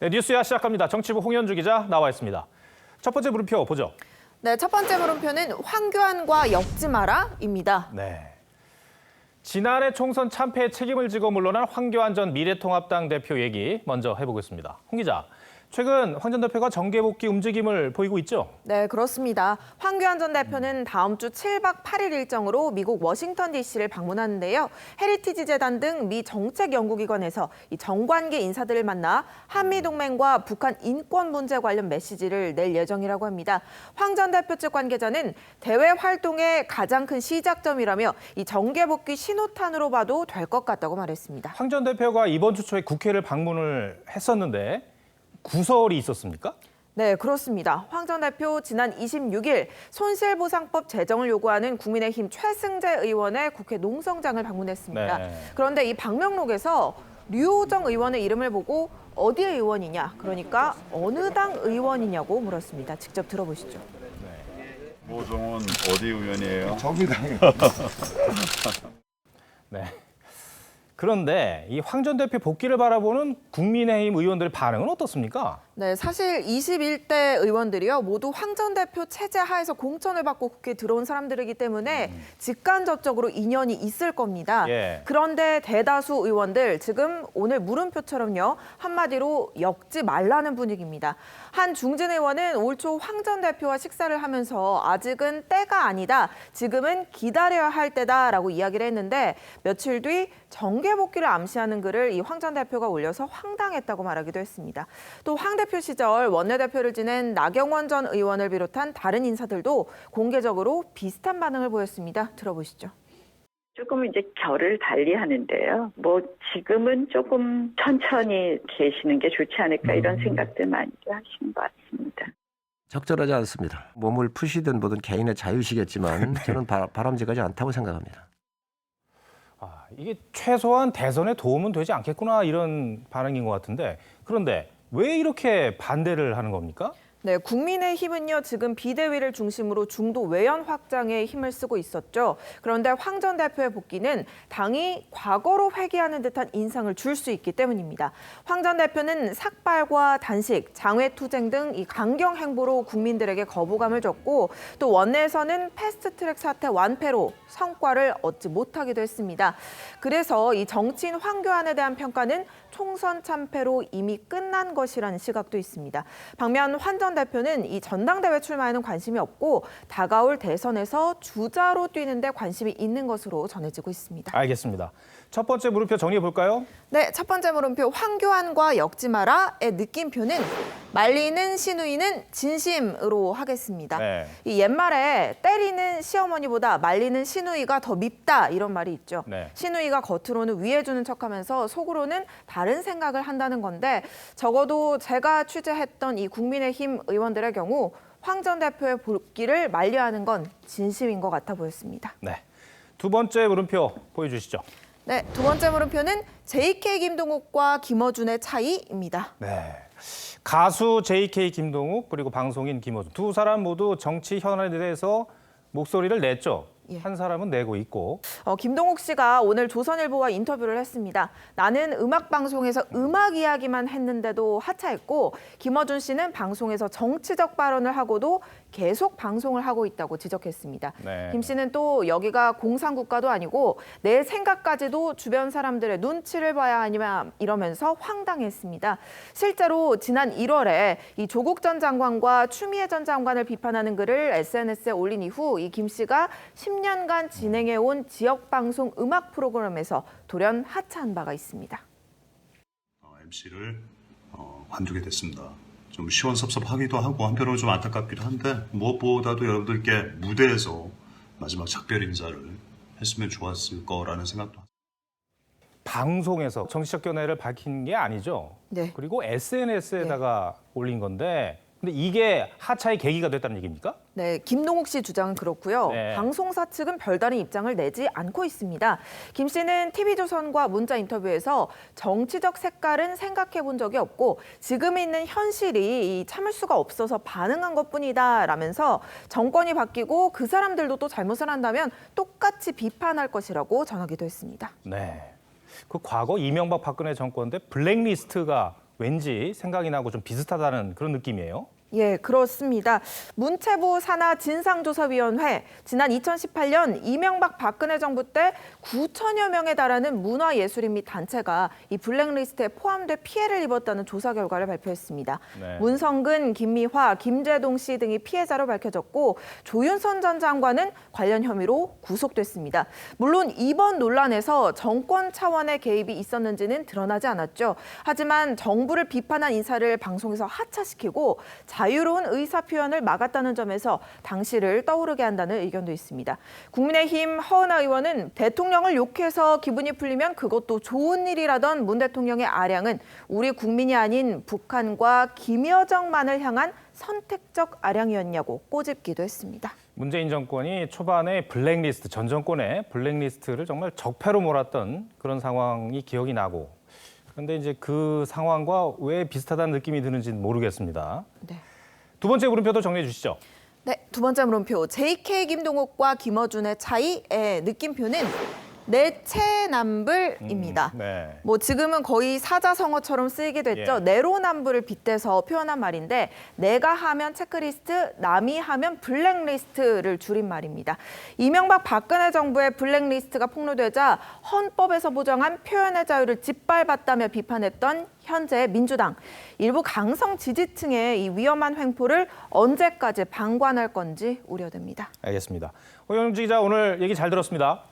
네, 뉴스야 시작합니다. 정치부 홍현주 기자 나와 있습니다. 첫 번째 물음표 보죠. 네, 첫 번째 물음표는 황교안과 엮지 마라입니다. 네. 지난해 총선 참패에 책임을 지고 물러난 황교안 전 미래통합당 대표 얘기 먼저 해보겠습니다. 홍 기자, 최근 황 전 대표가 정계 복귀 움직임을 보이고 있죠? 네, 그렇습니다. 황교안 전 대표는 다음 주 7박 8일 일정으로 미국 워싱턴 DC를 방문하는데요. 헤리티지 재단 등 미 정책 연구기관에서 이 정관계 인사들을 만나 한미동맹과 북한 인권 문제 관련 메시지를 낼 예정이라고 합니다. 황 전 대표 측 관계자는 대외 활동의 가장 큰 시작점이라며 이 정계 복귀 신호탄으로 봐도 될 것 같다고 말했습니다. 황 전 대표가 이번 주 초에 국회를 방문을 했었는데 구설이 있었습니까? 네, 그렇습니다. 황 전 대표 지난 26일 손실보상법 제정을 요구하는 국민의힘 최승재 의원의 국회 농성장을 방문했습니다. 네. 그런데 이 방명록에서 류호정 의원의 이름을 보고 어디의 의원이냐, 그러니까 어느 당 의원이냐고 물었습니다. 직접 들어보시죠. 모종은 어디 의원이에요? 정의당이요. 네. 그런데 이 황 전 대표 복귀를 바라보는 국민의힘 의원들의 반응은 어떻습니까? 네, 사실 21대 의원들이요 모두 황 전 대표 체제 하에서 공천을 받고 국회에 들어온 사람들이기 때문에 직간접적으로 인연이 있을 겁니다. 예. 그런데 대다수 의원들 지금 오늘 물음표처럼요 한마디로 엮지 말라는 분위기입니다. 한 중진 의원은 올 초 황 전 대표와 식사를 하면서 아직은 때가 아니다, 지금은 기다려야 할 때다라고 이야기를 했는데 며칠 뒤 정계 복귀를 암시하는 글을 이 황 전 대표가 올려서 황당했다고 말하기도 했습니다. 또 황 대표 시절 원내대표를 지낸 나경원 전 의원을 비롯한 다른 인사들도 공개적으로 비슷한 반응을 보였습니다. 들어보시죠. 조금 이제 결을 달리 하는데요. 뭐 지금은 조금 천천히 계시는 게 좋지 않을까 이런 생각들 많이 하시는 것 같습니다. 적절하지 않습니다. 몸을 푸시든 뭐든 개인의 자유시겠지만 저는 바람직하지 않다고 생각합니다. 이게 최소한 대선에 도움은 되지 않겠구나 이런 반응인 것 같은데, 그런데 왜 이렇게 반대를 하는 겁니까? 네, 국민의힘은요 지금 비대위를 중심으로 중도 외연 확장에 힘을 쓰고 있었죠. 그런데 황 전 대표의 복귀는 당이 과거로 회귀하는 듯한 인상을 줄 수 있기 때문입니다. 황 전 대표는 삭발과 단식, 장외투쟁 등 이 강경 행보로 국민들에게 거부감을 줬고, 또 원내에서는 패스트트랙 사태 완패로 성과를 얻지 못하기도 했습니다. 그래서 이 정치인 황교안에 대한 평가는 총선 참패로 이미 끝난 것이라는 시각도 있습니다. 반면 황 전 대표는 이 전당대회 출마에는 관심이 없고 다가올 대선에서 주자로 뛰는데 관심이 있는 것으로 전해지고 있습니다. 알겠습니다. 첫 번째 물음표 정리해 볼까요? 네, 첫 번째 물음표 황교안과 엮지 마라의 느낌표는 말리는 시누이는 진심으로 하겠습니다. 네. 이 옛말에 때리는 시어머니보다 말리는 시누이가 더 밉다 이런 말이 있죠. 네. 시누이가 겉으로는 위해주는 척하면서 속으로는 다른 생각을 한다는 건데, 적어도 제가 취재했던 이 국민의힘 의원들의 경우 황 전 대표의 복귀를 만류하는 건 진심인 것 같아 보였습니다. 네. 두 번째 물음표 보여주시죠. 네, 두 번째 물음표는 JK 김동욱과 김어준의 차이입니다. 네. 가수 JK 김동욱 그리고 방송인 김어준 두 사람 모두 정치 현안에 대해서 목소리를 냈죠. 예. 한 사람은 내고 있고. 김동욱 씨가 오늘 조선일보와 인터뷰를 했습니다. 나는 음악방송에서 음악 이야기만 했는데도 하차했고, 김어준 씨는 방송에서 정치적 발언을 하고도 계속 방송을 하고 있다고 지적했습니다. 네. 김 씨는 또 여기가 공산국가도 아니고 내 생각까지도 주변 사람들의 눈치를 봐야 하냐 이러면서 황당했습니다. 실제로 지난 1월에 이 조국 전 장관과 추미애 전 장관을 비판하는 글을 SNS에 올린 이후 이 김 씨가 10년간 진행해온 지역방송 음악 프로그램에서 돌연 하차한 바가 있습니다. MC를 관두게 됐습니다. 좀 시원섭섭하기도 하고 한편으로 좀 안타깝기도 한데, 무엇보다도 여러분들께 무대에서 마지막 작별 인사를 했으면 좋았을 거라는 생각도. 방송에서 정치적 견해를 밝힌 게 아니죠. 네. 그리고 SNS에다가 올린 건데, 근데 이게 하차의 계기가 됐다는 얘기입니까? 네, 김동욱 씨 주장은 그렇고요. 네. 방송사 측은 별다른 입장을 내지 않고 있습니다. 김 씨는 TV조선과 문자 인터뷰에서 정치적 색깔은 생각해 본 적이 없고 지금 있는 현실이 참을 수가 없어서 반응한 것뿐이다 라면서 정권이 바뀌고 그 사람들도 또 잘못을 한다면 똑같이 비판할 것이라고 전하기도 했습니다. 네. 그 과거 이명박 박근혜 정권 때 블랙리스트가 왠지 생각이 나고 좀 비슷하다는 그런 느낌이에요. 예, 그렇습니다. 문체부 산하 진상조사위원회 지난 2018년 이명박 박근혜 정부 때 9천여 명에 달하는 문화예술인 및 단체가 이 블랙리스트에 포함돼 피해를 입었다는 조사 결과를 발표했습니다. 네. 문성근, 김미화, 김재동 씨 등이 피해자로 밝혀졌고 조윤선 전 장관은 관련 혐의로 구속됐습니다. 물론 이번 논란에서 정권 차원의 개입이 있었는지는 드러나지 않았죠. 하지만 정부를 비판한 인사를 방송에서 하차시키고 자유로운 의사표현을 막았다는 점에서 당시를 떠오르게 한다는 의견도 있습니다. 국민의힘 허은하 의원은 대통령을 욕해서 기분이 풀리면 그것도 좋은 일이라던 문 대통령의 아량은 우리 국민이 아닌 북한과 김여정만을 향한 선택적 아량이었냐고 꼬집기도 했습니다. 문재인 정권이 초반에 블랙리스트, 전 정권의 블랙리스트를 정말 적폐로 몰았던 그런 상황이 기억이 나고 그런데 이제 그 상황과 왜 비슷하다는 느낌이 드는지는 모르겠습니다. 네. 두 번째 물음표도 정리해 주시죠. 네, 두 번째 물음표. JK 김동욱과 김어준의 차이의 느낌표는 내체남불입니다. 네. 뭐 지금은 거의 사자성어처럼 쓰이게 됐죠. 예. 내로남불을 빗대서 표현한 말인데 내가 하면 체크리스트, 남이 하면 블랙리스트를 줄인 말입니다. 이명박 박근혜 정부의 블랙리스트가 폭로되자 헌법에서 보장한 표현의 자유를 짓밟았다며 비판했던 현재의 민주당. 일부 강성 지지층의 이 위험한 횡포를 언제까지 방관할 건지 우려됩니다. 알겠습니다. 허영지 기자 오늘 얘기 잘 들었습니다.